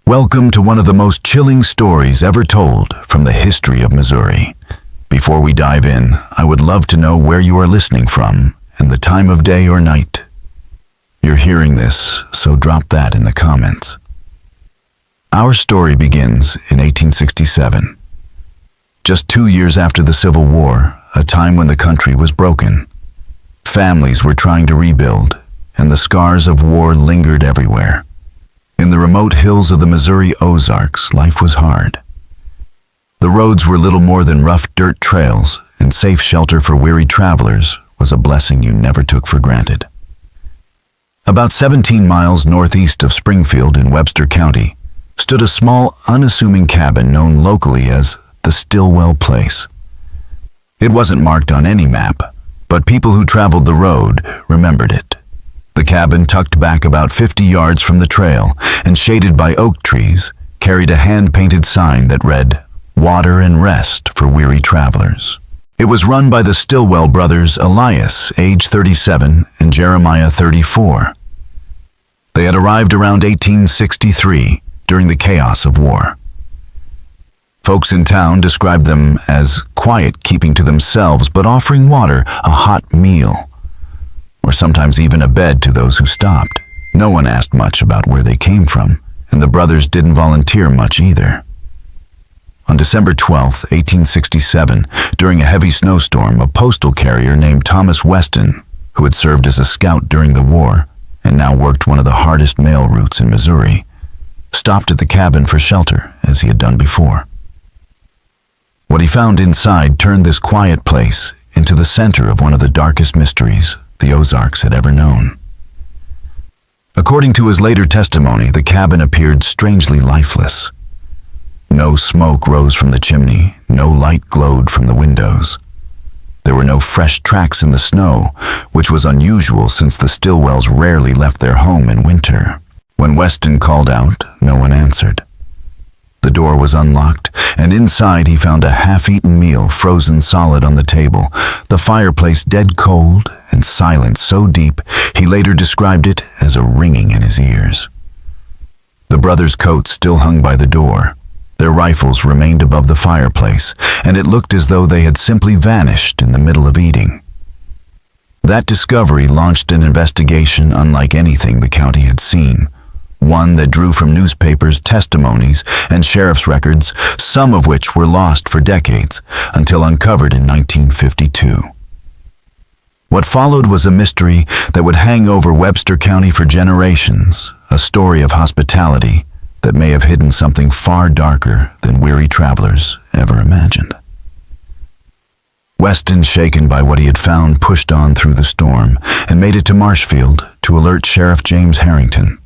Welcome to one of the most chilling stories ever told from the history of Missouri. Before we dive in, I would love to know where you are listening from and the time of day or night you're hearing this, so drop that in the comments. Our story begins in 1867. Just 2 years after the Civil War, a time when the country was broken. Families were trying to rebuild, and the scars of war lingered everywhere. In the remote hills of the Missouri Ozarks, life was hard. The roads were little more than rough dirt trails, and safe shelter for weary travelers was a blessing you never took for granted. About 17 miles northeast of Springfield in Webster County stood a small, unassuming cabin known locally as the Stillwell Place. It wasn't marked on any map, but people who traveled the road remembered it. The cabin, tucked back about 50 yards from the trail and shaded by oak trees, carried a hand-painted sign that read, "Water and Rest for Weary Travelers." It was run by the Stillwell brothers, Elias, age 37, and Jeremiah, 34. They had arrived around 1863 during the chaos of war. Folks in town described them as quiet, keeping to themselves, but offering water, a hot meal, or sometimes even a bed to those who stopped. No one asked much about where they came from, and the brothers didn't volunteer much either. On December 12, 1867, during a heavy snowstorm, a postal carrier named Thomas Weston, who had served as a scout during the war and now worked one of the hardest mail routes in Missouri, stopped at the cabin for shelter, as he had done before. What he found inside turned this quiet place into the center of one of the darkest mysteries the Ozarks had ever known. According to his later testimony, the cabin appeared strangely lifeless. No smoke rose from the chimney, no light glowed from the windows. There were no fresh tracks in the snow, which was unusual since the Stillwells rarely left their home in winter. When Weston called out, no one answered. The door was unlocked, and inside he found a half-eaten meal frozen solid on the table, the fireplace dead cold, and silence so deep he later described it as a ringing in his ears. The brothers' coats still hung by the door. Their rifles remained above the fireplace, and it looked as though they had simply vanished in the middle of eating. That discovery launched an investigation unlike anything the county had seen. One that drew from newspapers, testimonies, and sheriff's records, some of which were lost for decades, until uncovered in 1952. What followed was a mystery that would hang over Webster County for generations, a story of hospitality that may have hidden something far darker than weary travelers ever imagined. Weston, shaken by what he had found, pushed on through the storm and made it to Marshfield to alert Sheriff James Harrington.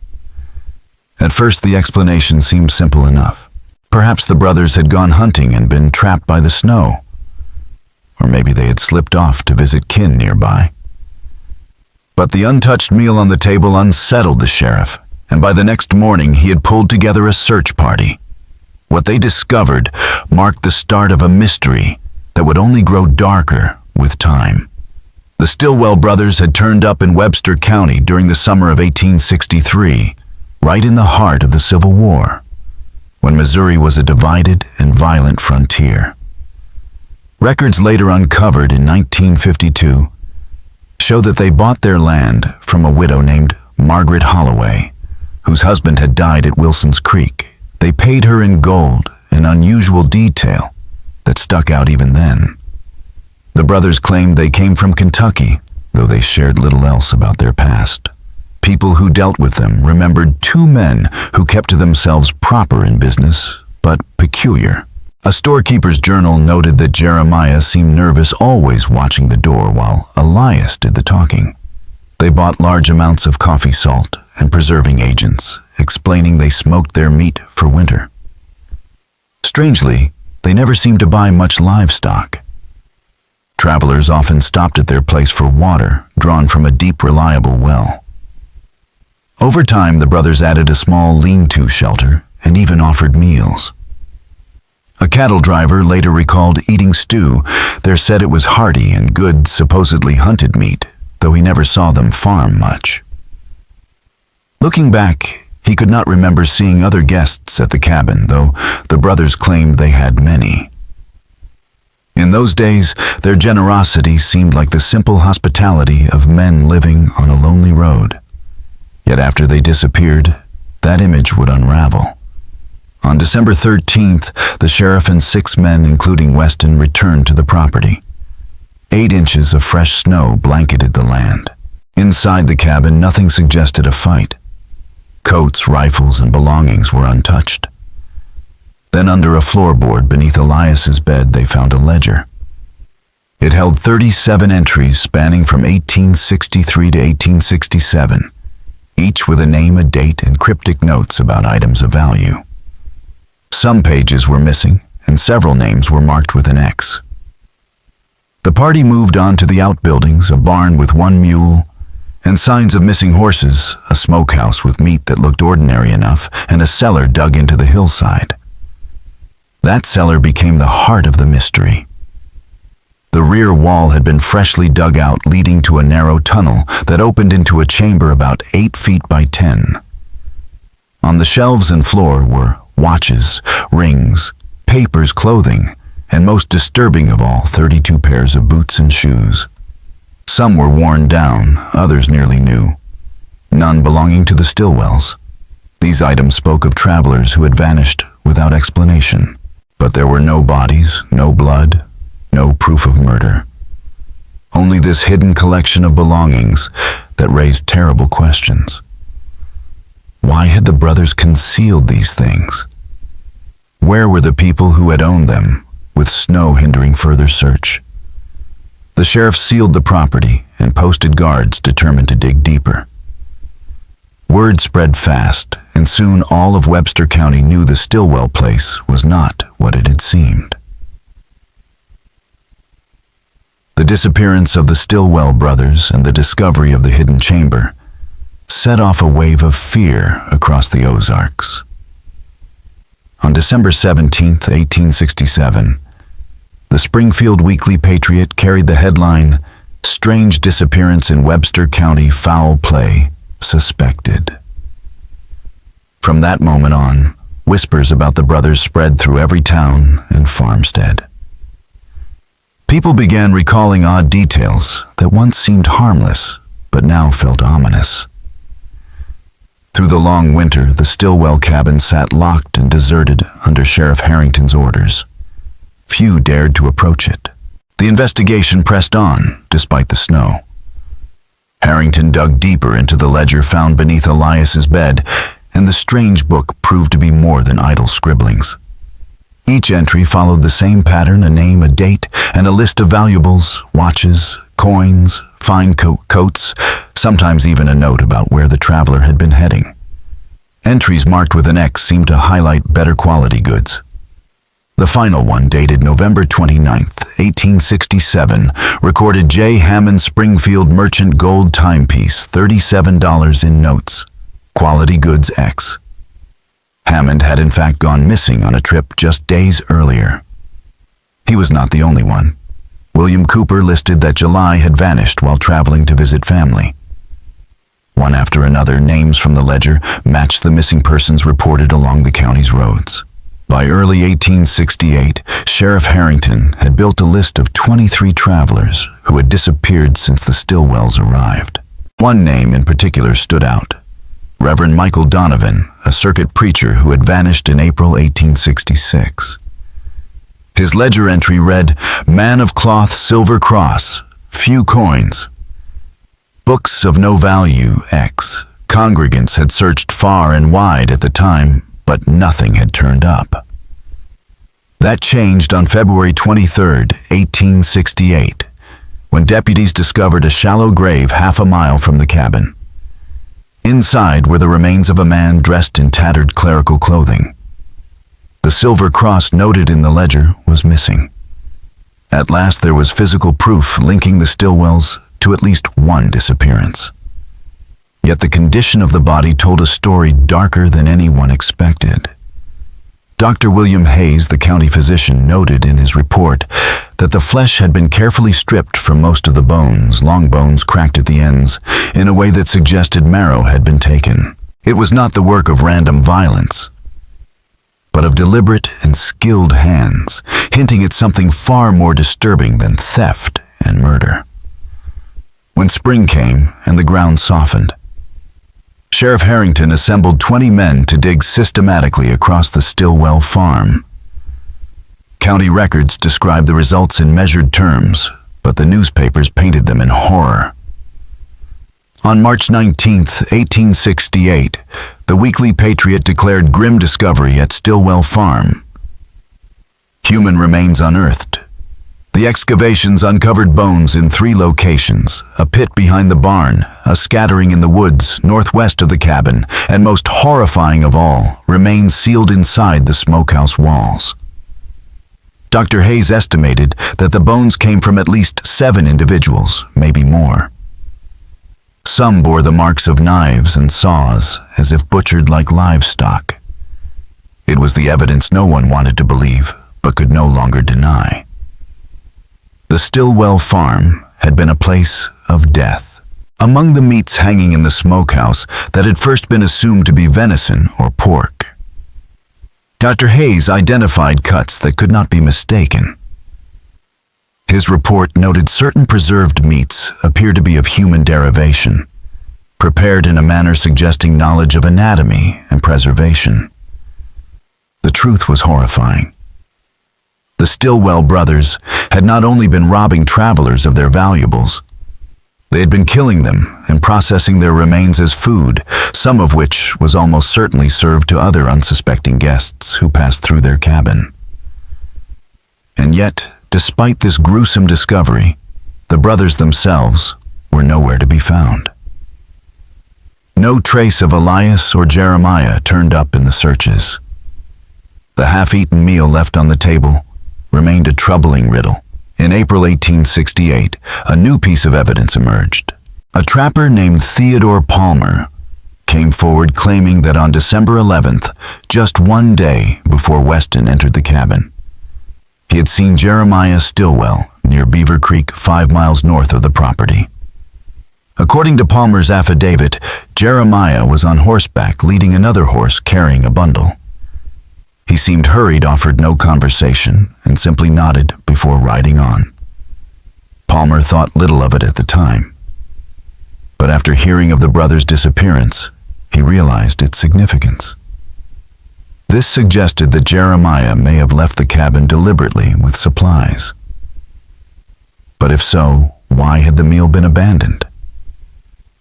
At first, the explanation seemed simple enough. Perhaps the brothers had gone hunting and been trapped by the snow. Or maybe they had slipped off to visit kin nearby. But the untouched meal on the table unsettled the sheriff, and by the next morning he had pulled together a search party. What they discovered marked the start of a mystery that would only grow darker with time. The Stillwell brothers had turned up in Webster County during the summer of 1863, right in the heart of the Civil War, when Missouri was a divided and violent frontier. Records later uncovered in 1952 show that they bought their land from a widow named Margaret Holloway, whose husband had died at Wilson's Creek. They paid her in gold, an unusual detail that stuck out even then. The brothers claimed they came from Kentucky, though they shared little else about their past. People who dealt with them remembered two men who kept to themselves, proper in business, but peculiar. A storekeeper's journal noted that Jeremiah seemed nervous, always watching the door, while Elias did the talking. They bought large amounts of coffee salt and preserving agents, explaining they smoked their meat for winter. Strangely, they never seemed to buy much livestock. Travelers often stopped at their place for water, drawn from a deep, reliable well. Over time, the brothers added a small lean-to shelter and even offered meals. A cattle driver later recalled eating stew. There said it was hearty and good, supposedly hunted meat, though he never saw them farm much. Looking back, he He could not remember seeing other guests at the cabin, though the brothers claimed they had many. In those days, their generosity seemed like the simple hospitality of men living on a lonely road. Yet after they disappeared, that image would unravel. On December 13th, the sheriff and 6 men, including Weston, returned to the property. 8 inches of fresh snow blanketed the land. Inside the cabin, nothing suggested a fight. Coats, rifles, and belongings were untouched. Then under a floorboard beneath Elias's bed, they found a ledger. It held 37 entries spanning from 1863 to 1867, each with a name, a date, and cryptic notes about items of value. Some pages were missing, and several names were marked with an X. The party moved on to the outbuildings, a barn with 1 mule, and signs of missing horses, a smokehouse with meat that looked ordinary enough, and a cellar dug into the hillside. That cellar became the heart of the mystery. The rear wall had been freshly dug out, leading to a narrow tunnel that opened into a chamber about 8 feet by 10. On the shelves and floor were watches, rings, papers, clothing, and most disturbing of all, 32 pairs of boots and shoes. Some were worn down, others nearly new, none belonging to the Stillwells. These items spoke of travelers who had vanished without explanation. But there were no bodies, no blood, no proof of murder. Only this hidden collection of belongings that raised terrible questions. Why had the brothers concealed these things? Where were the people who had owned them, with snow hindering further search? The sheriff sealed the property and posted guards determined to dig deeper. Word spread fast, and soon all of Webster County knew the Stillwell place was not what it had seemed. The disappearance of the Stillwell brothers and the discovery of the hidden chamber set off a wave of fear across the Ozarks. On December 17, 1867, the Springfield Weekly Patriot carried the headline, "Strange Disappearance in Webster County, Foul Play Suspected." From that moment on, whispers about the brothers spread through every town and farmstead. People began recalling odd details that once seemed harmless, but now felt ominous. Through the long winter, the Stillwell cabin sat locked and deserted under Sheriff Harrington's orders. Few dared to approach it. The investigation pressed on, despite the snow. Harrington dug deeper into the ledger found beneath Elias's bed, and the strange book proved to be more than idle scribblings. Each entry followed the same pattern, a name, a date, and a list of valuables, watches, coins, fine coats, sometimes even a note about where the traveler had been heading. Entries marked with an X seemed to highlight better quality goods. The final one, dated November 29th, 1867, recorded J. Hammond Springfield Merchant Gold Timepiece, $37 in notes. Quality goods X. Hammond had in fact gone missing on a trip just days earlier. He was not the only one. William Cooper listed that July had vanished while traveling to visit family. One after another, names from the ledger matched the missing persons reported along the county's roads. By early 1868, Sheriff Harrington had built a list of 23 travelers who had disappeared since the Stillwells arrived. One name in particular stood out: Reverend Michael Donovan, a circuit preacher who had vanished in April 1866. His ledger entry read, "Man of cloth, silver cross, few coins. Books of no value, X. Congregants had searched far and wide at the time, but nothing had turned up." That changed on February 23, 1868, when deputies discovered a shallow grave half a mile from the cabin. Inside were the remains of a man dressed in tattered clerical clothing. The silver cross noted in the ledger was missing. At last there was physical proof linking the Stillwells to at least one disappearance. Yet the condition of the body told a story darker than anyone expected. Dr. William Hayes, the county physician, noted in his report that the flesh had been carefully stripped from most of the bones, long bones cracked at the ends, in a way that suggested marrow had been taken. It was not the work of random violence, but of deliberate and skilled hands, hinting at something far more disturbing than theft and murder. When spring came and the ground softened, Sheriff Harrington assembled 20 men to dig systematically across the Stillwell farm. County records described the results in measured terms, but the newspapers painted them in horror. On March 19, 1868, the Weekly Patriot declared grim discovery at Stillwell Farm. Human remains unearthed. The excavations uncovered bones in 3 locations: a pit behind the barn, a scattering in the woods northwest of the cabin, and most horrifying of all, remains sealed inside the smokehouse walls. Dr. Hayes estimated that the bones came from at least 7 individuals, maybe more. Some bore the marks of knives and saws, as if butchered like livestock. It was the evidence no one wanted to believe, but could no longer deny. The Stillwell farm had been a place of death. Among the meats hanging in the smokehouse that had first been assumed to be venison or pork, Dr. Hayes identified cuts that could not be mistaken. His report noted certain preserved meats appear to be of human derivation, prepared in a manner suggesting knowledge of anatomy and preservation. The truth was horrifying. The Stillwell brothers had not only been robbing travelers of their valuables, they had been killing them and processing their remains as food, some of which was almost certainly served to other unsuspecting guests who passed through their cabin. And yet, despite this gruesome discovery, the brothers themselves were nowhere to be found. No trace of Elias or Jeremiah turned up in the searches. The half-eaten meal left on the table remained a troubling riddle. In April 1868, a new piece of evidence emerged. A trapper named Theodore Palmer came forward claiming that on December 11th, just one day before Weston entered the cabin, he had seen Jeremiah Stillwell near Beaver Creek, 5 miles north of the property. According to Palmer's affidavit, Jeremiah was on horseback leading another horse carrying a bundle. He seemed hurried, offered no conversation, and simply nodded before riding on. Palmer thought little of it at the time, but after hearing of the brothers' disappearance, he realized its significance. This suggested that Jeremiah may have left the cabin deliberately with supplies. But if so, why had the meal been abandoned?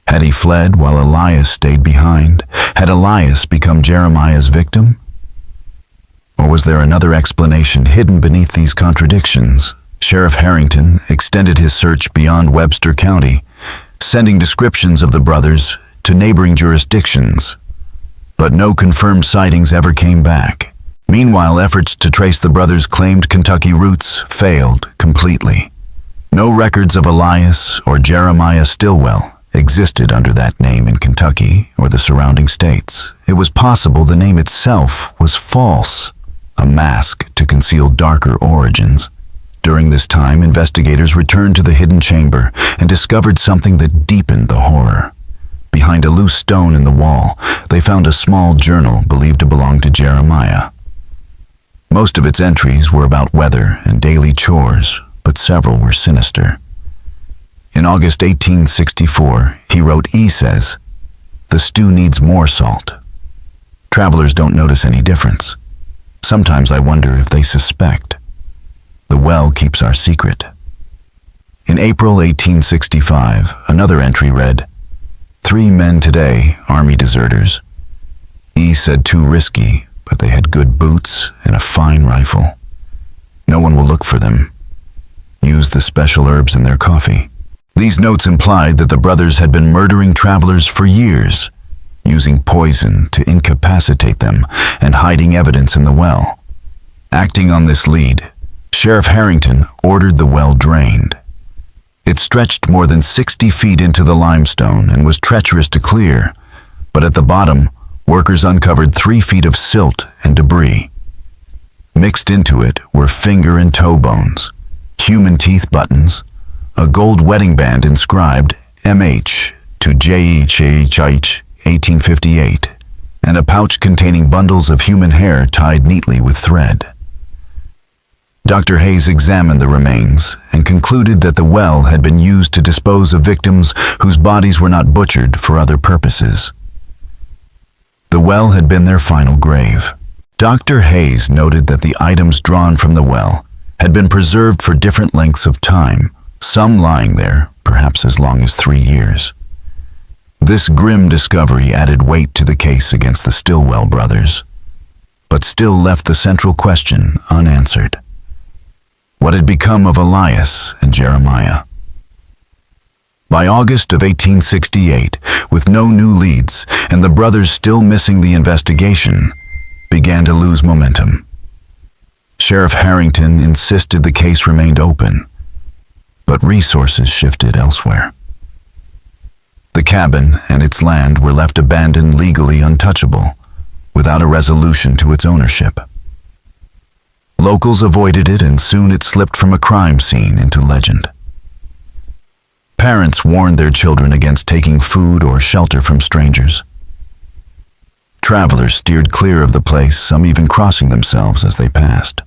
Had he fled while Elias stayed behind? Had Elias become Jeremiah's victim? Or was there another explanation hidden beneath these contradictions? Sheriff Harrington extended his search beyond Webster County, sending descriptions of the brothers to neighboring jurisdictions, but no confirmed sightings ever came back. Meanwhile, efforts to trace the brothers' claimed Kentucky roots failed completely. No records of Elias or Jeremiah Stillwell existed under that name in Kentucky or the surrounding states. It was possible the name itself was false, a mask to conceal darker origins. During this time, investigators returned to the hidden chamber and discovered something that deepened the horror. Behind a loose stone in the wall, they found a small journal believed to belong to Jeremiah. Most of its entries were about weather and daily chores, but several were sinister. In August 1864, he wrote, "E says, the stew needs more salt. Travelers don't notice any difference. Sometimes I wonder if they suspect. The well keeps our secret." In April 1865, another entry read, "3 men today, Army deserters. E said too risky, but they had good boots and a fine rifle. No one will look for them. Use the special herbs in their coffee." These notes implied that the brothers had been murdering travelers for years, using poison to incapacitate them and hiding evidence in the well. Acting on this lead, Sheriff Harrington ordered the well drained. It stretched more than 60 feet into the limestone and was treacherous to clear, but at the bottom, workers uncovered 3 feet of silt and debris. Mixed into it were finger and toe bones, human teeth buttons, a gold wedding band inscribed MH to JHH 1858, and a pouch containing bundles of human hair tied neatly with thread. Dr. Hayes examined the remains and concluded that the well had been used to dispose of victims whose bodies were not butchered for other purposes. The well had been their final grave. Dr. Hayes noted that the items drawn from the well had been preserved for different lengths of time, some lying there, perhaps as long as 3 years. This grim discovery added weight to the case against the Stillwell brothers, but still left the central question unanswered. What had become of Elias and Jeremiah? By August of 1868, with no new leads and the brothers still missing, the investigation began to lose momentum. Sheriff Harrington insisted the case remained open, but resources shifted elsewhere. The cabin and its land were left abandoned, legally untouchable, without a resolution to its ownership. Locals avoided it, and soon it slipped from a crime scene into legend. Parents warned their children against taking food or shelter from strangers. Travelers steered clear of the place, some even crossing themselves as they passed.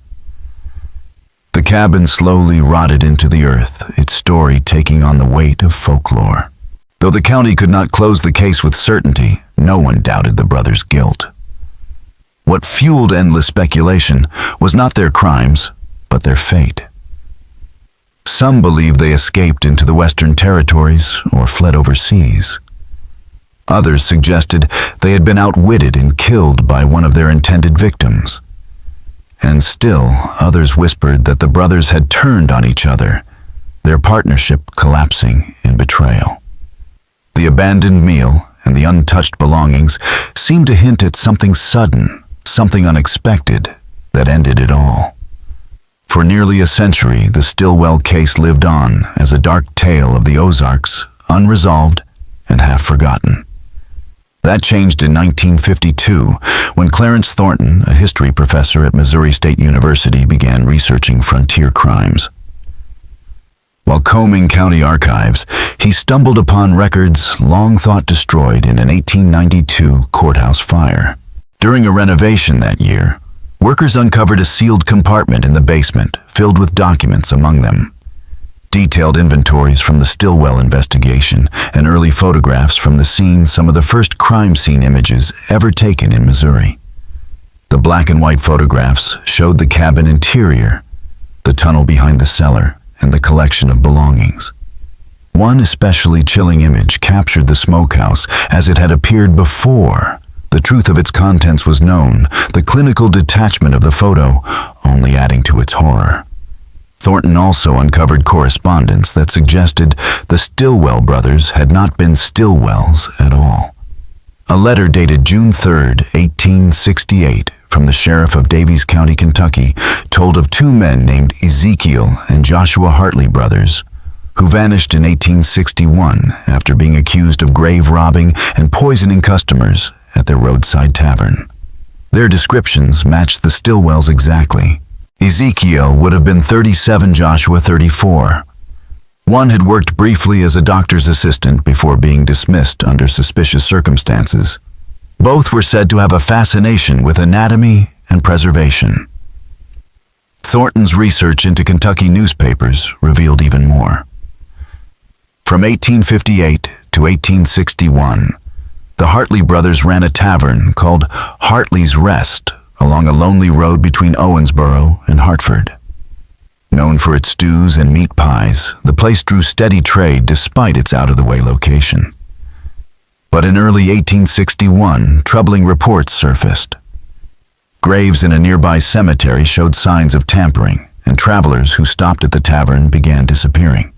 The cabin slowly rotted into the earth, its story taking on the weight of folklore. Though the county could not close the case with certainty, no one doubted the brothers' guilt. What fueled endless speculation was not their crimes, but their fate. Some believed they escaped into the Western Territories or fled overseas. Others suggested they had been outwitted and killed by one of their intended victims. And still, others whispered that the brothers had turned on each other, their partnership collapsing in betrayal. The abandoned meal and the untouched belongings seemed to hint at something sudden, something unexpected that ended it all. For nearly a century, the Stillwell case lived on as a dark tale of the Ozarks, unresolved and half forgotten. That changed in 1952 when Clarence Thornton, a history professor at Missouri State University, began researching frontier crimes. While combing county archives, he stumbled upon records long thought destroyed in an 1892 courthouse fire. During a renovation that year, workers uncovered a sealed compartment in the basement filled with documents, among them detailed inventories from the Stillwell investigation and early photographs from the scene, some of the first crime scene images ever taken in Missouri. The black and white photographs showed the cabin interior, the tunnel behind the cellar, and the collection of belongings. One especially chilling image captured the smokehouse as it had appeared before the truth of its contents was known, the clinical detachment of the photo only adding to its horror. Thornton also uncovered correspondence that suggested the Stillwell brothers had not been Stillwells at all. A letter dated June 3, 1868, from the sheriff of Daviess County, Kentucky, told of two men named Ezekiel and Joshua Hartley brothers, who vanished in 1861 after being accused of grave robbing and poisoning customers at their roadside tavern. Their descriptions matched the Stillwells exactly. Ezekiel would have been 37, Joshua 34. One had worked briefly as a doctor's assistant before being dismissed under suspicious circumstances. Both were said to have a fascination with anatomy and preservation. Thornton's research into Kentucky newspapers revealed even more. From 1858 to 1861, the Hartley brothers ran a tavern called Hartley's Rest along a lonely road between Owensboro and Hartford. Known for its stews and meat pies, the place drew steady trade despite its out-of-the-way location. But in early 1861, troubling reports surfaced. Graves in a nearby cemetery showed signs of tampering, and travelers who stopped at the tavern began disappearing.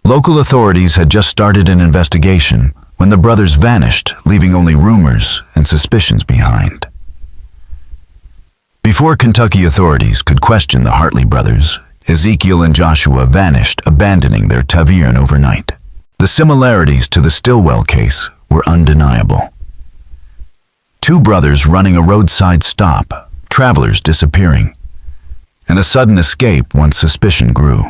Local authorities had just started an investigation when the brothers vanished, leaving only rumors and suspicions behind. Before Kentucky authorities could question the Hartley brothers, Ezekiel and Joshua vanished, abandoning their tavern overnight. The similarities to the Stillwell case were undeniable. Two brothers running a roadside stop, travelers disappearing, and a sudden escape once suspicion grew.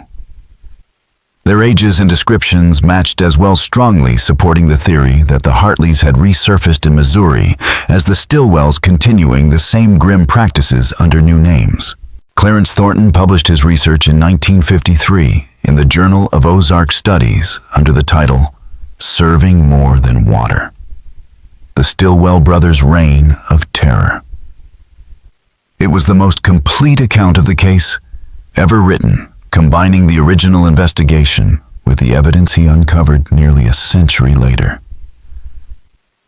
Their ages and descriptions matched as well, strongly supporting the theory that the Hartleys had resurfaced in Missouri as the Stillwells, continuing the same grim practices under new names. Clarence Thornton published his research in 1953 in the Journal of Ozarks Studies under the title, "Serving More Than Water: The Stillwell Brothers' Reign of Terror." It was the most complete account of the case ever written, combining the original investigation with the evidence he uncovered nearly a century later.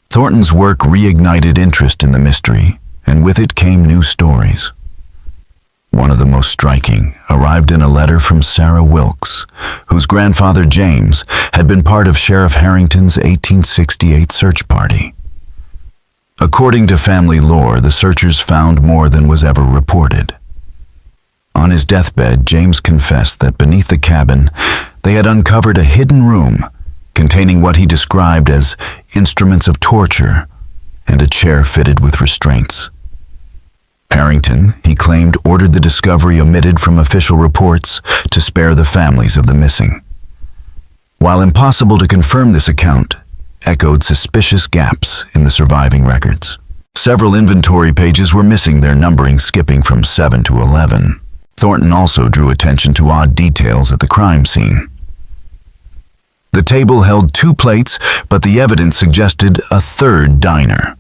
Thornton's work reignited interest in the mystery, and with it came new stories. One of the most striking arrived in a letter from Sarah Wilkes, whose grandfather James had been part of Sheriff Harrington's 1868 search party. According to family lore, the searchers found more than was ever reported. On his deathbed, James confessed that beneath the cabin, they had uncovered a hidden room containing what he described as instruments of torture and a chair fitted with restraints. Harrington, he claimed, ordered the discovery omitted from official reports to spare the families of the missing. While impossible to confirm, this account echoed suspicious gaps in the surviving records. Several inventory pages were missing, their numbering skipping from 7 to 11. Thornton also drew attention to odd details at the crime scene. The table held 2 plates, but the evidence suggested a third diner.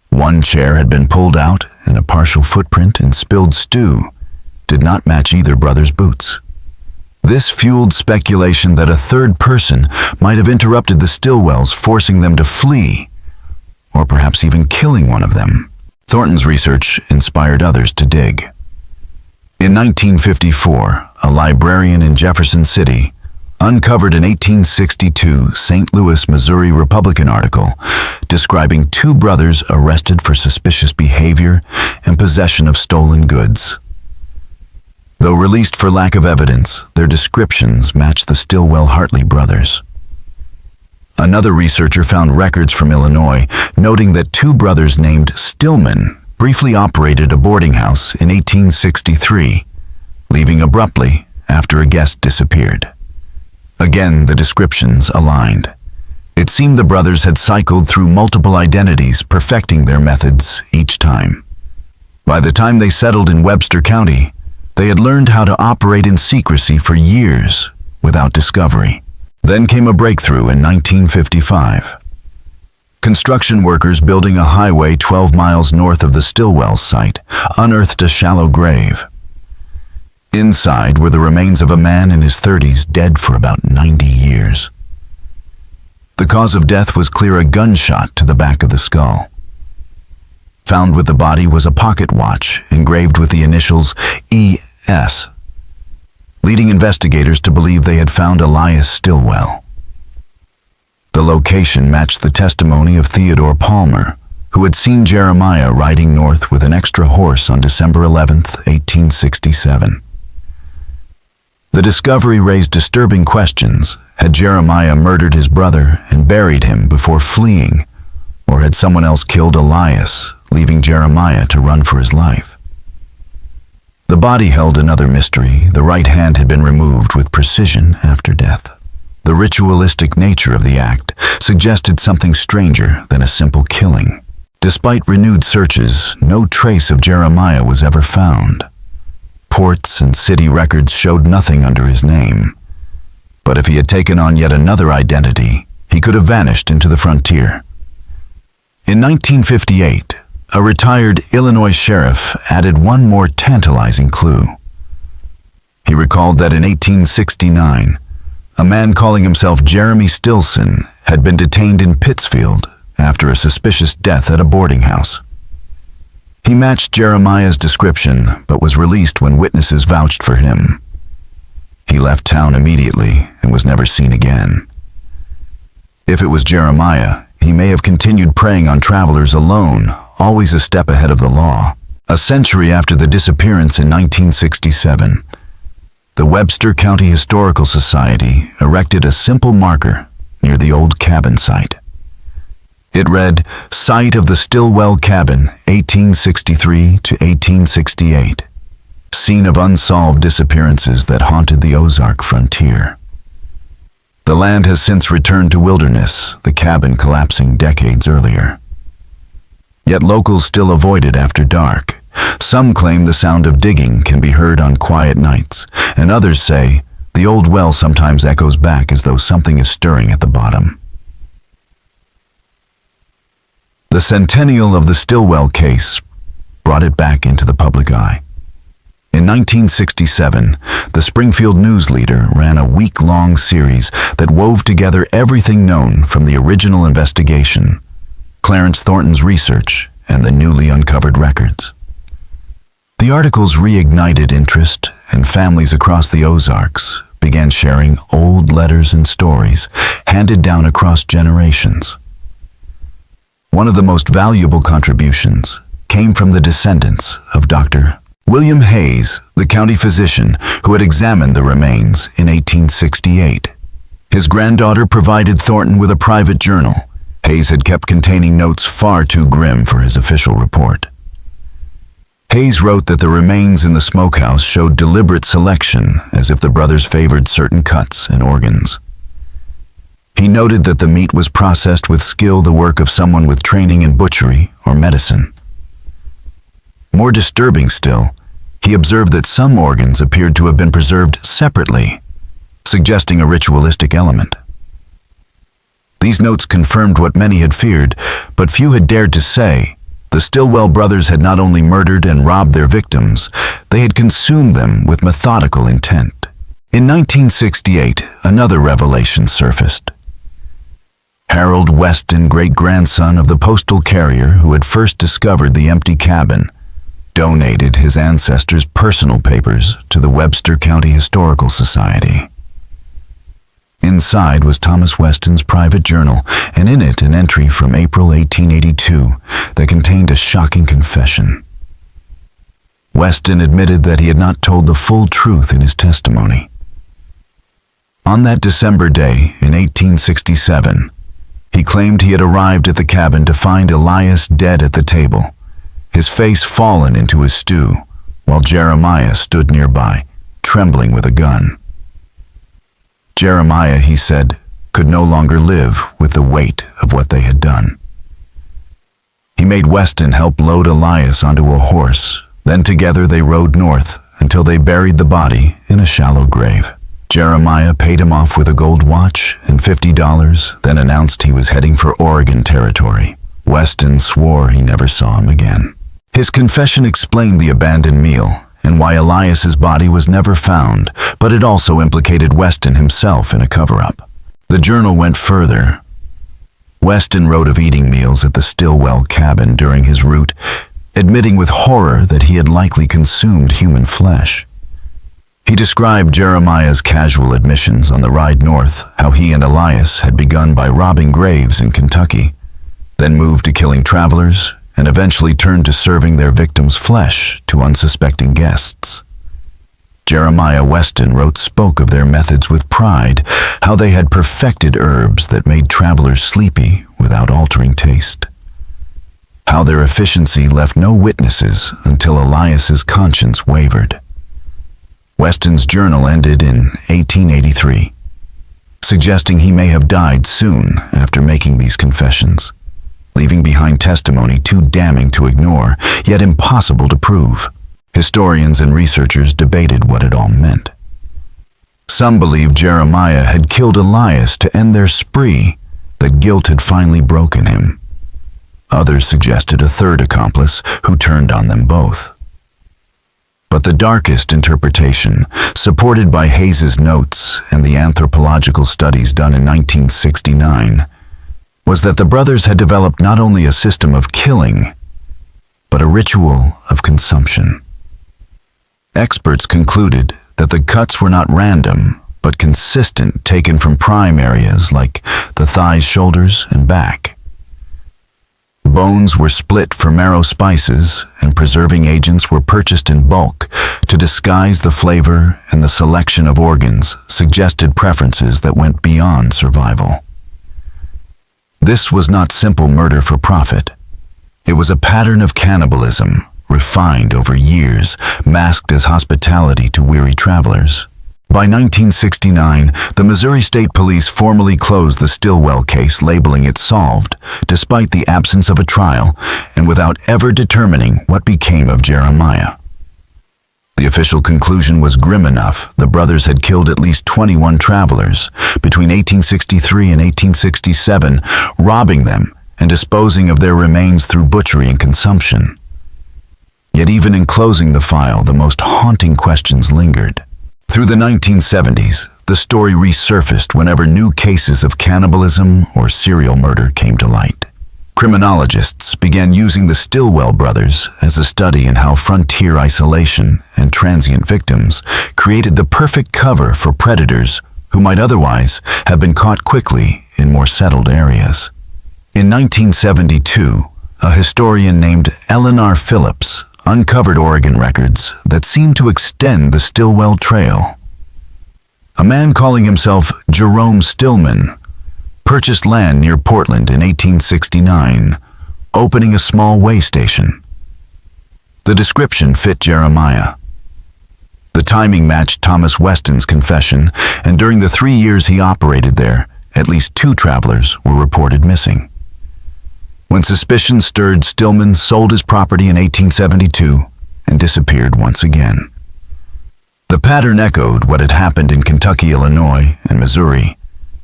One chair had been pulled out, and a partial footprint in spilled stew did not match either brother's boots. This fueled speculation that a third person might have interrupted the Stillwells, forcing them to flee, or perhaps even killing one of them. Thornton's research inspired others to dig. In 1954, a librarian in Jefferson City uncovered an 1862 St. Louis, Missouri Republican article describing 2 brothers arrested for suspicious behavior and possession of stolen goods. Though released for lack of evidence, their descriptions matched the Stillwell Hartley brothers. Another researcher found records from Illinois noting that 2 brothers named Stillman briefly operated a boarding house in 1863, leaving abruptly after a guest disappeared. Again, the descriptions aligned. It seemed the brothers had cycled through multiple identities, perfecting their methods each time. By the time they settled in Webster County, they had learned how to operate in secrecy for years without discovery. Then came a breakthrough in 1955. Construction workers building a highway 12 miles north of the Stillwell site unearthed a shallow grave. Inside were the remains of a man in his 30s, dead for about 90 years. The cause of death was clear: a gunshot to the back of the skull. Found with the body was a pocket watch engraved with the initials E.S., leading investigators to believe they had found Elias Stillwell. The location matched the testimony of Theodore Palmer, who had seen Jeremiah riding north with an extra horse on December 11, 1867. The discovery raised disturbing questions. Had Jeremiah murdered his brother and buried him before fleeing, or had someone else killed Elias, leaving Jeremiah to run for his life? The body held another mystery. The right hand had been removed with precision after death. The ritualistic nature of the act suggested something stranger than a simple killing. Despite renewed searches, no trace of Jeremiah was ever found. Ports and city records showed nothing under his name. But if he had taken on yet another identity, he could have vanished into the frontier. In 1958, a retired Illinois sheriff added one more tantalizing clue. He recalled that in 1869, a man calling himself Jeremy Stilson had been detained in Pittsfield after a suspicious death at a boarding house. He matched Jeremiah's description, but was released when witnesses vouched for him. He left town immediately and was never seen again. If it was Jeremiah, he may have continued preying on travelers alone, always a step ahead of the law. A century after the disappearance in 1967, the Webster County Historical Society erected a simple marker near the old cabin site. It read, "Site of the Stillwell Cabin, 1863 to 1868. Scene of unsolved disappearances that haunted the Ozark frontier." The land has since returned to wilderness, the cabin collapsing decades earlier. Yet locals still avoid it after dark. Some claim the sound of digging can be heard on quiet nights, and others say the old well sometimes echoes back as though something is stirring at the bottom. The centennial of the Stillwell case brought it back into the public eye. In 1967, the Springfield News Leader ran a week-long series that wove together everything known from the original investigation, Clarence Thornton's research, and the newly uncovered records. The articles reignited interest, and families across the Ozarks began sharing old letters and stories handed down across generations. One of the most valuable contributions came from the descendants of Dr. William Hayes, the county physician who had examined the remains in 1868. His granddaughter provided Thornton with a private journal Hayes had kept containing notes far too grim for his official report. Hayes wrote that the remains in the smokehouse showed deliberate selection, as if the brothers favored certain cuts and organs. He noted that the meat was processed with skill, the work of someone with training in butchery or medicine. More disturbing still, he observed that some organs appeared to have been preserved separately, suggesting a ritualistic element. These notes confirmed what many had feared, but few had dared to say. The Stillwell brothers had not only murdered and robbed their victims, they had consumed them with methodical intent. In 1968, another revelation surfaced. Harold Weston, great-grandson of the postal carrier who had first discovered the empty cabin, donated his ancestors' personal papers to the Webster County Historical Society. Inside was Thomas Weston's private journal, and in it an entry from April 1882 that contained a shocking confession. Weston admitted that he had not told the full truth in his testimony. On that December day in 1867, he claimed he had arrived at the cabin to find Elias dead at the table, his face fallen into his stew, while Jeremiah stood nearby, trembling with a gun. Jeremiah, he said, could no longer live with the weight of what they had done. He made Weston help load Elias onto a horse, then together they rode north until they buried the body in a shallow grave. Jeremiah paid him off with a gold watch and $50, then announced he was heading for Oregon Territory. Weston swore he never saw him again. His confession explained the abandoned meal and why Elias's body was never found, but it also implicated Weston himself in a cover-up. The journal went further. Weston wrote of eating meals at the Stillwell cabin during his route, admitting with horror that he had likely consumed human flesh. He described Jeremiah's casual admissions on the ride north, how he and Elias had begun by robbing graves in Kentucky, then moved to killing travelers, and eventually turned to serving their victims' flesh to unsuspecting guests. Jeremiah Weston spoke of their methods with pride, how they had perfected herbs that made travelers sleepy without altering taste, how their efficiency left no witnesses until Elias's conscience wavered. Weston's journal ended in 1883, suggesting he may have died soon after making these confessions, leaving behind testimony too damning to ignore, yet impossible to prove. Historians and researchers debated what it all meant. Some believed Jeremiah had killed Elias to end their spree, that guilt had finally broken him. Others suggested a third accomplice who turned on them both. But the darkest interpretation, supported by Hayes's notes and the anthropological studies done in 1969, was that the brothers had developed not only a system of killing, but a ritual of consumption. Experts concluded that the cuts were not random, but consistent, taken from prime areas like the thighs, shoulders, and back. Bones were split for marrow spices, and preserving agents were purchased in bulk to disguise the flavor, and the selection of organs suggested preferences that went beyond survival. This was not simple murder for profit. It was a pattern of cannibalism, refined over years, masked as hospitality to weary travelers. By 1969, the Missouri State Police formally closed the Stillwell case, labeling it solved, despite the absence of a trial and without ever determining what became of Jeremiah. The official conclusion was grim enough. The brothers had killed at least 21 travelers between 1863 and 1867, robbing them and disposing of their remains through butchery and consumption. Yet even in closing the file, the most haunting questions lingered. Through the 1970s, the story resurfaced whenever new cases of cannibalism or serial murder came to light. Criminologists began using the Stillwell brothers as a study in how frontier isolation and transient victims created the perfect cover for predators who might otherwise have been caught quickly in more settled areas. In 1972, a historian named Eleanor Phillips uncovered Oregon records that seemed to extend the Stillwell Trail. A man calling himself Jerome Stillman purchased land near Portland in 1869, opening a small way station. The description fit Jeremiah. The timing matched Thomas Weston's confession, and during the 3 years he operated there, at least 2 travelers were reported missing. When suspicion stirred, Stillman sold his property in 1872 and disappeared once again. The pattern echoed what had happened in Kentucky, Illinois, and Missouri.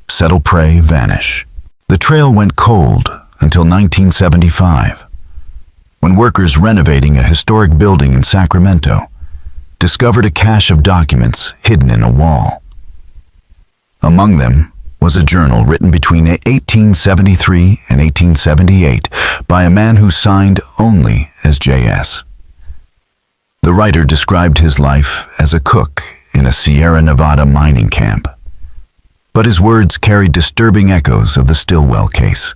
Settle prey, vanish. The trail went cold until 1975, when workers renovating a historic building in Sacramento discovered a cache of documents hidden in a wall. Among them was a journal written between 1873 and 1878 by a man who signed only as J.S. The writer described his life as a cook in a Sierra Nevada mining camp, but his words carried disturbing echoes of the Stillwell case.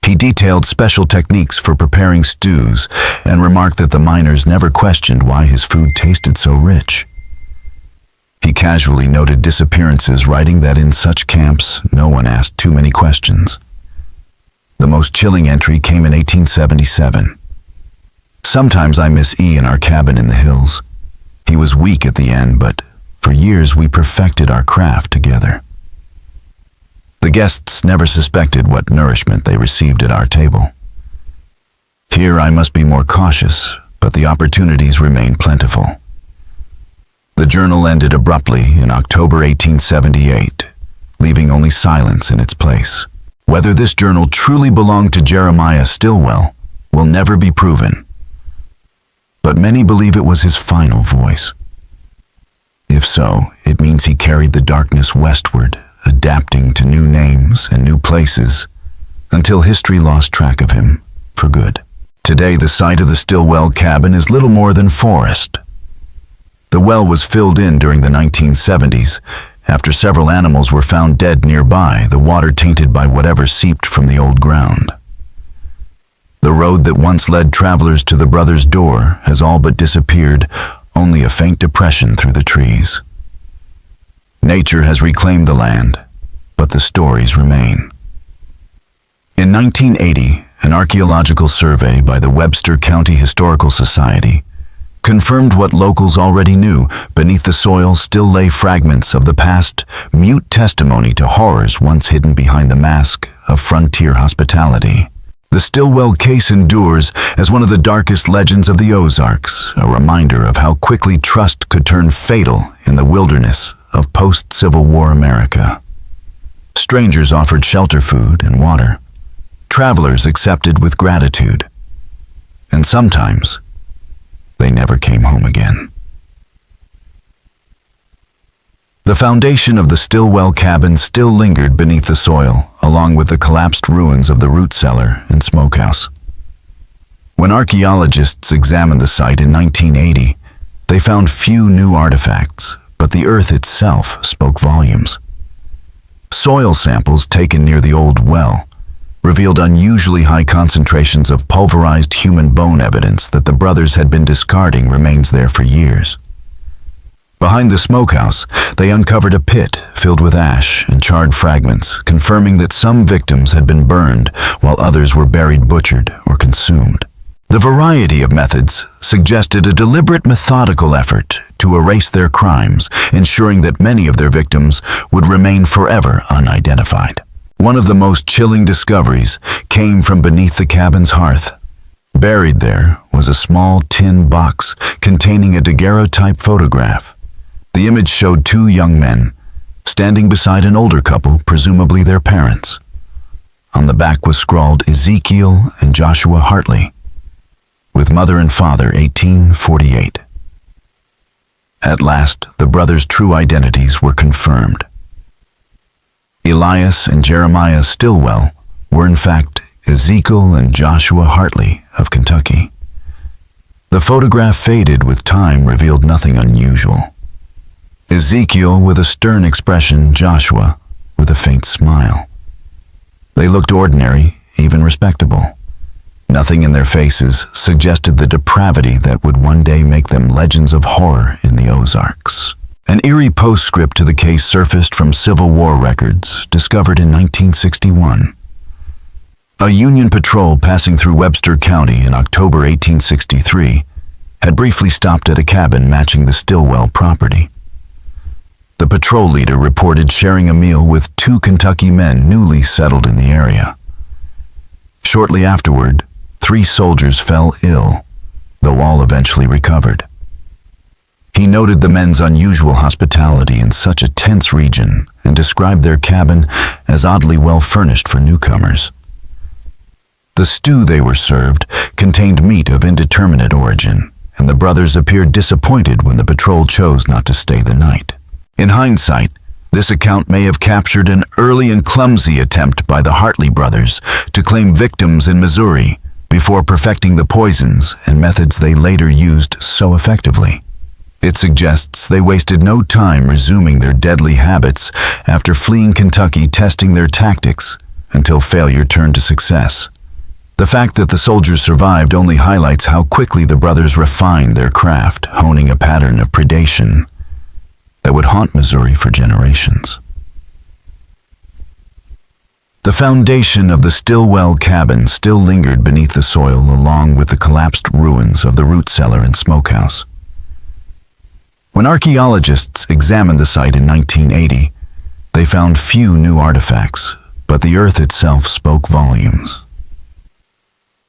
He detailed special techniques for preparing stews and remarked that the miners never questioned why his food tasted so rich. He casually noted disappearances, writing that in such camps, no one asked too many questions. The most chilling entry came in 1877. Sometimes I miss E in our cabin in the hills. He was weak at the end, but for years we perfected our craft together. The guests never suspected what nourishment they received at our table. Here I must be more cautious, but the opportunities remain plentiful. The journal ended abruptly in October 1878, leaving only silence in its place. Whether this journal truly belonged to Jeremiah Stillwell will never be proven, but many believe it was his final voice. If so, it means he carried the darkness westward, adapting to new names and new places, until history lost track of him for good. Today, the site of the Stillwell cabin is little more than forest. The well was filled in during the 1970s. After several animals were found dead nearby, the water tainted by whatever seeped from the old ground. The road that once led travelers to the brothers' door has all but disappeared, only a faint depression through the trees. Nature has reclaimed the land, but the stories remain. In 1980, an archaeological survey by the Webster County Historical Society confirmed what locals already knew. Beneath the soil still lay fragments of the past, mute testimony to horrors once hidden behind the mask of frontier hospitality. The Stillwell case endures as one of the darkest legends of the Ozarks, a reminder of how quickly trust could turn fatal in the wilderness of post-Civil War America. Strangers offered shelter, food, and water. Travelers accepted with gratitude. And sometimes, they never came home again. The foundation of the Stillwell cabin still lingered beneath the soil, along with the collapsed ruins of the root cellar and smokehouse. When archaeologists examined the site in 1980, they found few new artifacts, but the earth itself spoke volumes. Soil samples taken near the old well revealed unusually high concentrations of pulverized human bone. Evidence that the brothers had been discarding remains there for years. Behind the smokehouse, they uncovered a pit filled with ash and charred fragments, confirming that some victims had been burned while others were buried, butchered, or consumed. The variety of methods suggested a deliberate, methodical effort to erase their crimes, ensuring that many of their victims would remain forever unidentified. One of the most chilling discoveries came from beneath the cabin's hearth. Buried there was a small tin box containing a daguerreotype photograph. The image showed two young men standing beside an older couple, presumably their parents. On the back was scrawled Ezekiel and Joshua Hartley, with mother and father 1848. At last, the brothers' true identities were confirmed. Elias and Jeremiah Stilwell were in fact Ezekiel and Joshua Hartley of Kentucky. The photograph faded with time revealed nothing unusual. Ezekiel with a stern expression, Joshua with a faint smile. They looked ordinary, even respectable. Nothing in their faces suggested the depravity that would one day make them legends of horror in the Ozarks. An eerie postscript to the case surfaced from Civil War records discovered in 1961. A Union patrol passing through Webster County in October 1863 had briefly stopped at a cabin matching the Stilwell property. The patrol leader reported sharing a meal with two Kentucky men newly settled in the area. Shortly afterward, 3 soldiers fell ill, though all eventually recovered. He noted the men's unusual hospitality in such a tense region and described their cabin as oddly well furnished for newcomers. The stew they were served contained meat of indeterminate origin, and the brothers appeared disappointed when the patrol chose not to stay the night. In hindsight, this account may have captured an early and clumsy attempt by the Hartley brothers to claim victims in Missouri before perfecting the poisons and methods they later used so effectively. It suggests they wasted no time resuming their deadly habits after fleeing Kentucky, testing their tactics until failure turned to success. The fact that the soldiers survived only highlights how quickly the brothers refined their craft, honing a pattern of predation that would haunt Missouri for generations. The foundation of the Stilwell cabin still lingered beneath the soil along with the collapsed ruins of the root cellar and smokehouse. When archaeologists examined the site in 1980, they found few new artifacts, but the earth itself spoke volumes.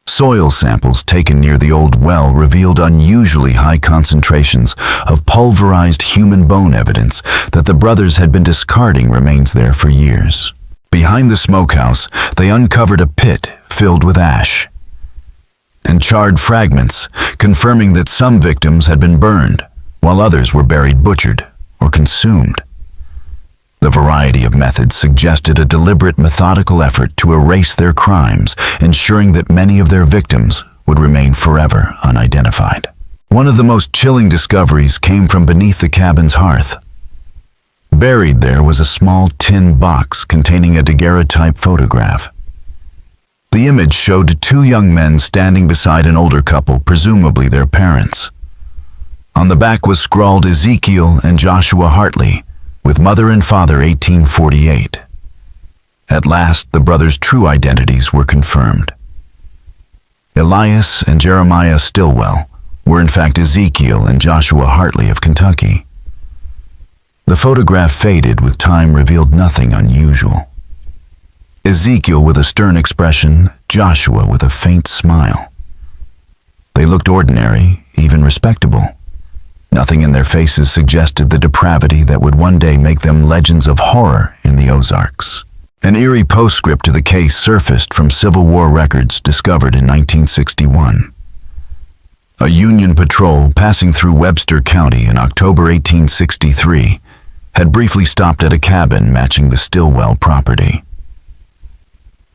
Soil samples taken near the old well revealed unusually high concentrations of pulverized human bone. Evidence that the brothers had been discarding remains there for years. Behind the smokehouse, they uncovered a pit filled with ash and charred fragments, confirming that some victims had been burned, while others were buried, butchered, or consumed. The variety of methods suggested a deliberate, methodical effort to erase their crimes, ensuring that many of their victims would remain forever unidentified. One of the most chilling discoveries came from beneath the cabin's hearth. Buried there was a small tin box containing a daguerreotype photograph. The image showed 2 young men standing beside an older couple, presumably their parents. On the back was scrawled Ezekiel and Joshua Hartley, with mother and father 1848. At last, the brothers' true identities were confirmed. Elias and Jeremiah Stilwell were in fact Ezekiel and Joshua Hartley of Kentucky. The photograph faded with time revealed nothing unusual. Ezekiel with a stern expression, Joshua with a faint smile. They looked ordinary, even respectable. Nothing in their faces suggested the depravity that would one day make them legends of horror in the Ozarks. An eerie postscript to the case surfaced from Civil War records discovered in 1961. A Union patrol passing through Webster County in October 1863 had briefly stopped at a cabin matching the Stilwell property.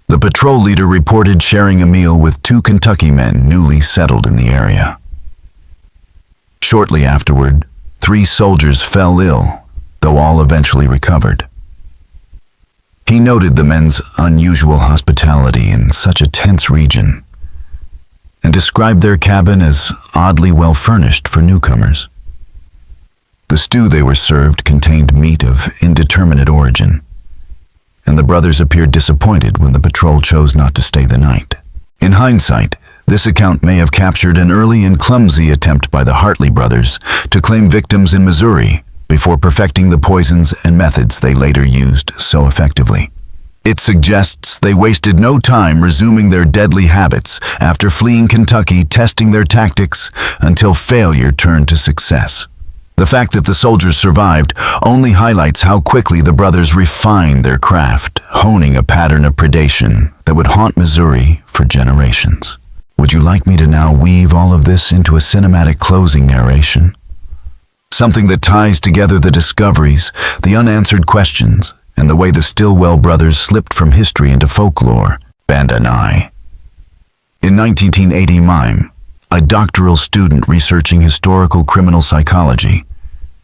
The patrol leader reported sharing a meal with 2 Kentucky men newly settled in the area. Shortly afterward, 3 soldiers fell ill, though all eventually recovered. He noted the men's unusual hospitality in such a tense region and described their cabin as oddly well furnished for newcomers. The stew they were served contained meat of indeterminate origin, and the brothers appeared disappointed when the patrol chose not to stay the night. In hindsight, This account may have captured an early and clumsy attempt by the Hartley brothers to claim victims in Missouri before perfecting the poisons and methods they later used so effectively. It suggests they wasted no time resuming their deadly habits after fleeing Kentucky, testing their tactics until failure turned to success. The fact that the soldiers survived only highlights how quickly the brothers refined their craft, honing a pattern of predation that would haunt Missouri for generations. Would you like me to now weave all of this into a cinematic closing narration? Something that ties together the discoveries, the unanswered questions, and the way the Stillwell brothers slipped from history into folklore. Bandanai. In 1980, Mime, a doctoral student researching historical criminal psychology,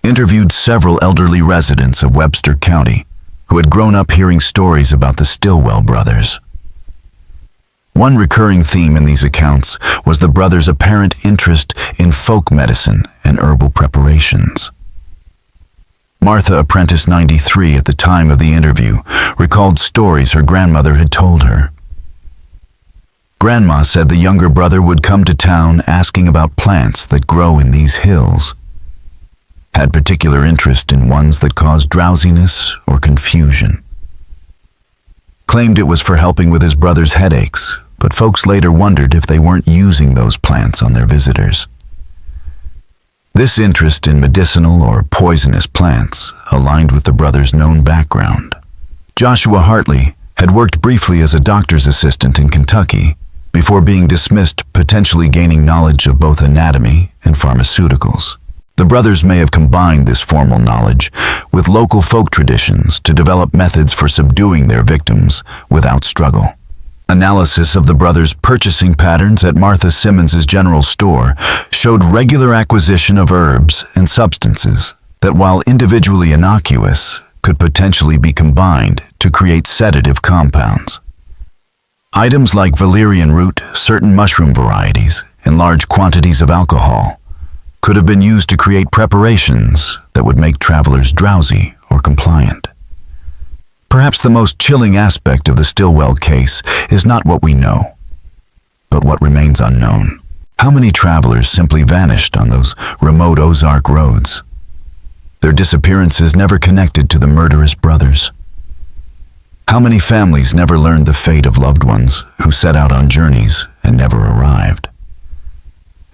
interviewed several elderly residents of Webster County who had grown up hearing stories about the Stillwell brothers. One recurring theme in these accounts was the brothers' apparent interest in folk medicine and herbal preparations. Martha, apprentice 93 at the time of the interview, recalled stories her grandmother had told her. Grandma said the younger brother would come to town asking about plants that grow in these hills. Had particular interest in ones that caused drowsiness or confusion. Claimed it was for helping with his brother's headaches, but folks later wondered if they weren't using those plants on their visitors. This interest in medicinal or poisonous plants aligned with the brothers' known background. Joshua Hartley had worked briefly as a doctor's assistant in Kentucky before being dismissed, potentially gaining knowledge of both anatomy and pharmaceuticals. The brothers may have combined this formal knowledge with local folk traditions to develop methods for subduing their victims without struggle. Analysis of the brothers' purchasing patterns at Martha Simmons's general store showed regular acquisition of herbs and substances that, while individually innocuous, could potentially be combined to create sedative compounds. Items like valerian root, certain mushroom varieties, and large quantities of alcohol could have been used to create preparations that would make travelers drowsy or compliant. Perhaps the most chilling aspect of the Stillwell case is not what we know, but what remains unknown. How many travelers simply vanished on those remote Ozark roads? Their disappearances never connected to the murderous brothers. How many families never learned the fate of loved ones who set out on journeys and never arrived?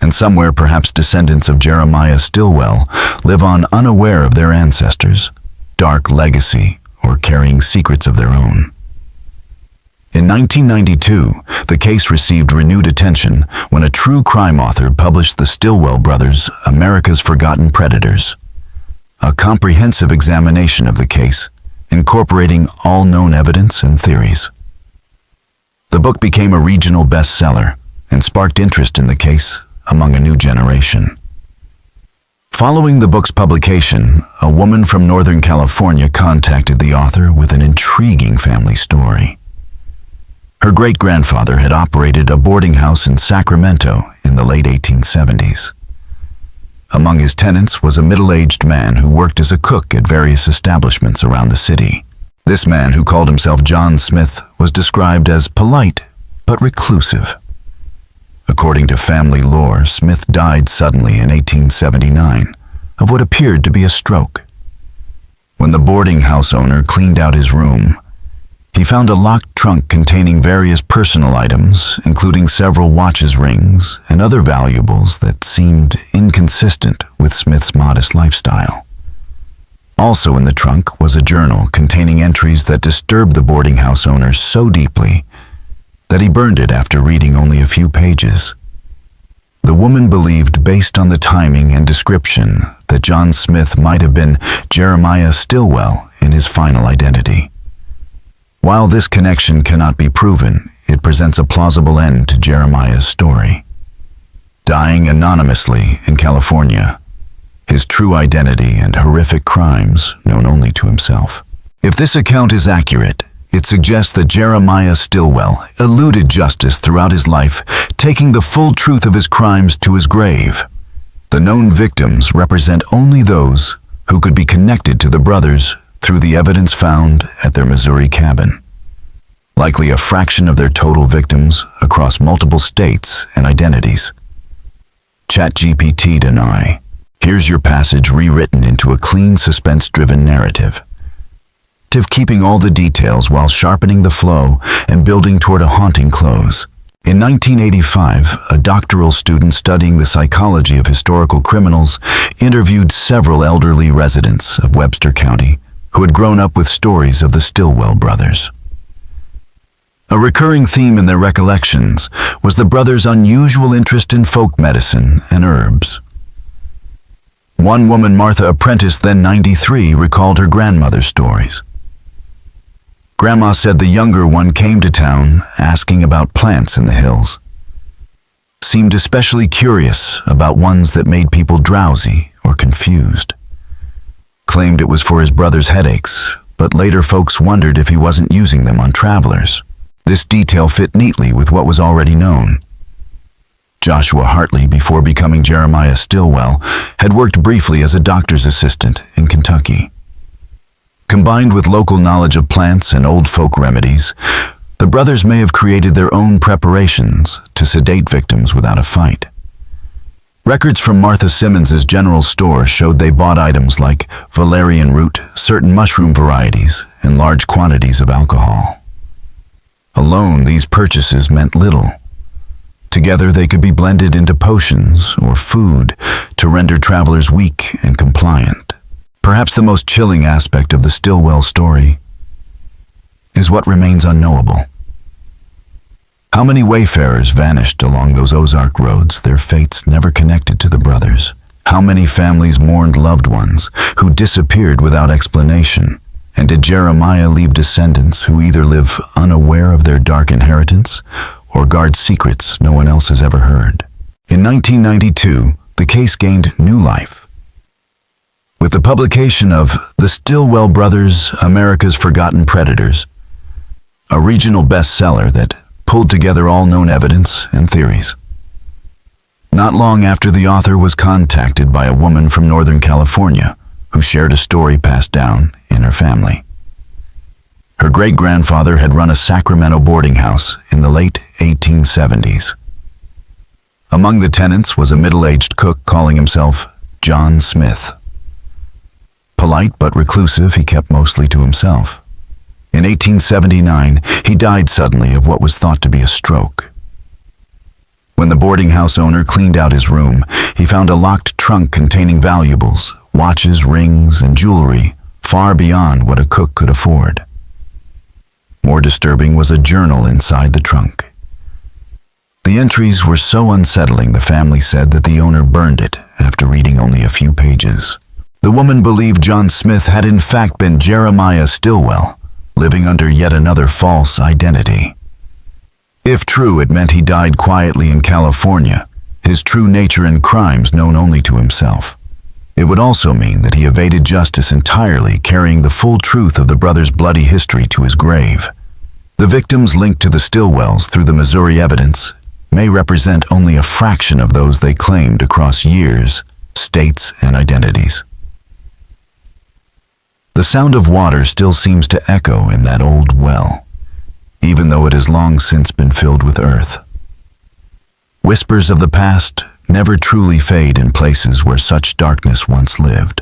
And somewhere, perhaps descendants of Jeremiah Stillwell live on unaware of their ancestors' dark legacy or carrying secrets of their own. In 1992, the case received renewed attention when a true crime author published the Stillwell brothers' America's Forgotten Predators, a comprehensive examination of the case, incorporating all known evidence and theories. The book became a regional bestseller and sparked interest in the case among a new generation. Following the book's publication, a woman from Northern California contacted the author with an intriguing family story. Her great-grandfather had operated a boarding house in Sacramento in the late 1870s. Among his tenants was a middle-aged man who worked as a cook at various establishments around the city. This man, who called himself John Smith, was described as polite but reclusive. According to family lore, Smith died suddenly in 1879 of what appeared to be a stroke. When the boarding house owner cleaned out his room, he found a locked trunk containing various personal items, including several watches, rings, and other valuables that seemed inconsistent with Smith's modest lifestyle. Also in the trunk was a journal containing entries that disturbed the boarding house owner so deeply that he burned it after reading only a few pages. The woman believed, based on the timing and description, that John Smith might have been Jeremiah Stillwell in his final identity. While this connection cannot be proven, it presents a plausible end to Jeremiah's story. Dying anonymously in California, his true identity and horrific crimes known only to himself. If this account is accurate, it suggests that Jeremiah Stillwell eluded justice throughout his life, taking the full truth of his crimes to his grave. The known victims represent only those who could be connected to the brothers through the evidence found at their Missouri cabin. likely a fraction of their total victims across multiple states and identities. ChatGPT deny. Here's your passage rewritten into a clean, suspense-driven narrative, keeping all the details while sharpening the flow and building toward a haunting close. In 1985, a doctoral student studying the psychology of historical criminals interviewed several elderly residents of Webster County who had grown up with stories of the Stillwell brothers. A recurring theme in their recollections was the brothers' unusual interest in folk medicine and herbs. One woman, Martha Apprentice, then 93, recalled her grandmother's stories. Grandma said the younger one came to town asking about plants in the hills. Seemed especially curious about ones that made people drowsy or confused. Claimed it was for his brother's headaches, but later folks wondered if he wasn't using them on travelers. This detail fit neatly with what was already known. Joshua Hartley, before becoming Jeremiah Stillwell, had worked briefly as a doctor's assistant in Kentucky. Combined with local knowledge of plants and old folk remedies, the brothers may have created their own preparations to sedate victims without a fight. Records from Martha Simmons's general store showed they bought items like valerian root, certain mushroom varieties, and large quantities of alcohol. Alone, these purchases meant little. Together, they could be blended into potions or food to render travelers weak and compliant. Perhaps the most chilling aspect of the Stillwell story is what remains unknowable. How many wayfarers vanished along those Ozark roads, their fates never connected to the brothers? How many families mourned loved ones who disappeared without explanation? And did Jeremiah leave descendants who either live unaware of their dark inheritance or guard secrets no one else has ever heard? In 1992, the case gained new life with the publication of The Stillwell Brothers, America's Forgotten Predators, a regional bestseller that pulled together all known evidence and theories. Not long after, the author was contacted by a woman from Northern California who shared a story passed down in her family. Her great-grandfather had run a Sacramento boarding house in the late 1870s. Among the tenants was a middle-aged cook calling himself John Smith. Polite but reclusive, he kept mostly to himself. In 1879, he died suddenly of what was thought to be a stroke. When the boarding house owner cleaned out his room, he found a locked trunk containing valuables, watches, rings, and jewelry far beyond what a cook could afford. More disturbing was a journal inside the trunk. The entries were so unsettling, the family said, that the owner burned it after reading only a few pages. The woman believed John Smith had in fact been Jeremiah Stillwell, living under yet another false identity. If true, it meant he died quietly in California, his true nature and crimes known only to himself. It would also mean that he evaded justice entirely, carrying the full truth of the brothers' bloody history to his grave. The victims linked to the Stillwells through the Missouri evidence may represent only a fraction of those they claimed across years, states, and identities. The sound of water still seems to echo in that old well, even though it has long since been filled with earth. Whispers of the past never truly fade in places where such darkness once lived.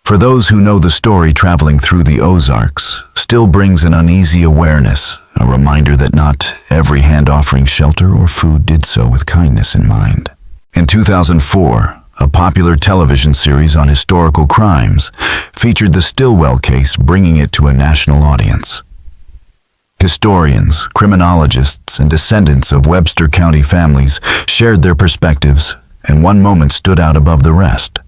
For those who know the story, traveling through the Ozarks still brings an uneasy awareness, a reminder that not every hand offering shelter or food did so with kindness in mind. In 2004, a popular television series on historical crimes featured the Stillwell case, bringing it to a national audience. Historians, criminologists, and descendants of Webster County families shared their perspectives, and one moment stood out above the rest.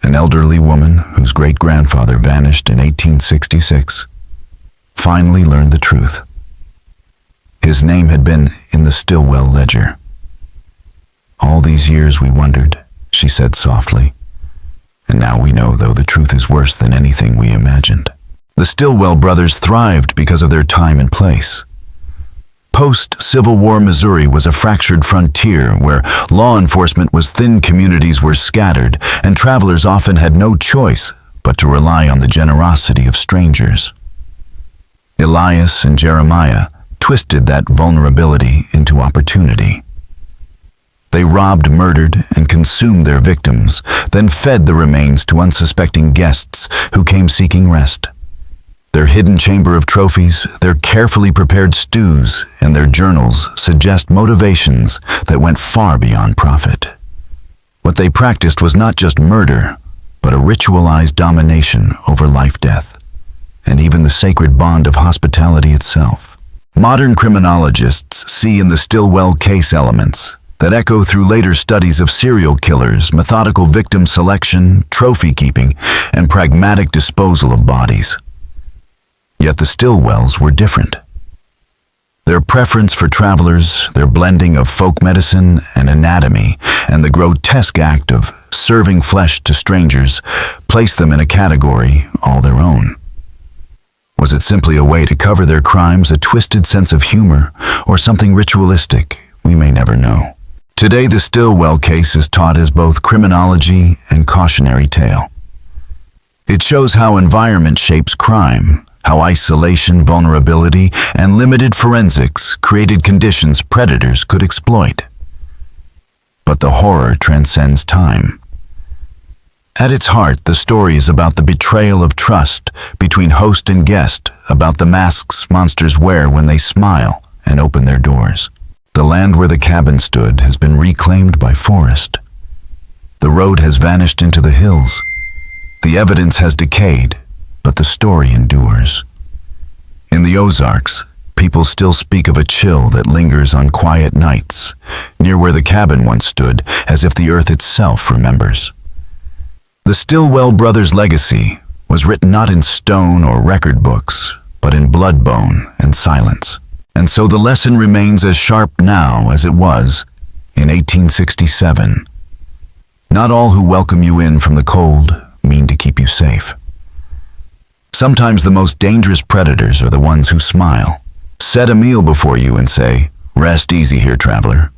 An elderly woman whose great-grandfather vanished in 1866 finally learned the truth. His name had been in the Stillwell ledger. "All these years we wondered," she said softly, "and now we know, though the truth is worse than anything we imagined." The Stillwell brothers thrived because of their time and place. Post-Civil War Missouri was a fractured frontier where law enforcement was thin, communities were scattered, and travelers often had no choice but to rely on the generosity of strangers. Elias and Jeremiah twisted that vulnerability into opportunity. They robbed, murdered, and consumed their victims, then fed the remains to unsuspecting guests who came seeking rest. Their hidden chamber of trophies, their carefully prepared stews, and their journals suggest motivations that went far beyond profit. What they practiced was not just murder, but a ritualized domination over life-death, and even the sacred bond of hospitality itself. Modern criminologists see in the Stilwell case elements that echo through later studies of serial killers, methodical victim selection, trophy-keeping, and pragmatic disposal of bodies. Yet the Stilwells were different. Their preference for travelers, their blending of folk medicine and anatomy, and the grotesque act of serving flesh to strangers placed them in a category all their own. Was it simply a way to cover their crimes, a twisted sense of humor, or something ritualistic? We may never know. Today, the Stilwell case is taught as both criminology and cautionary tale. It shows how environment shapes crime, how isolation, vulnerability, and limited forensics created conditions predators could exploit. But the horror transcends time. At its heart, the story is about the betrayal of trust between host and guest, about the masks monsters wear when they smile and open their doors. The land where the cabin stood has been reclaimed by forest. The road has vanished into the hills. The evidence has decayed, but the story endures. In the Ozarks, people still speak of a chill that lingers on quiet nights, near where the cabin once stood, as if the earth itself remembers. The Stilwell brothers' legacy was written not in stone or record books, but in blood, bone, and silence. And so the lesson remains as sharp now as it was in 1867. Not all who welcome you in from the cold mean to keep you safe. Sometimes the most dangerous predators are the ones who smile, set a meal before you and say, "Rest easy here, traveler."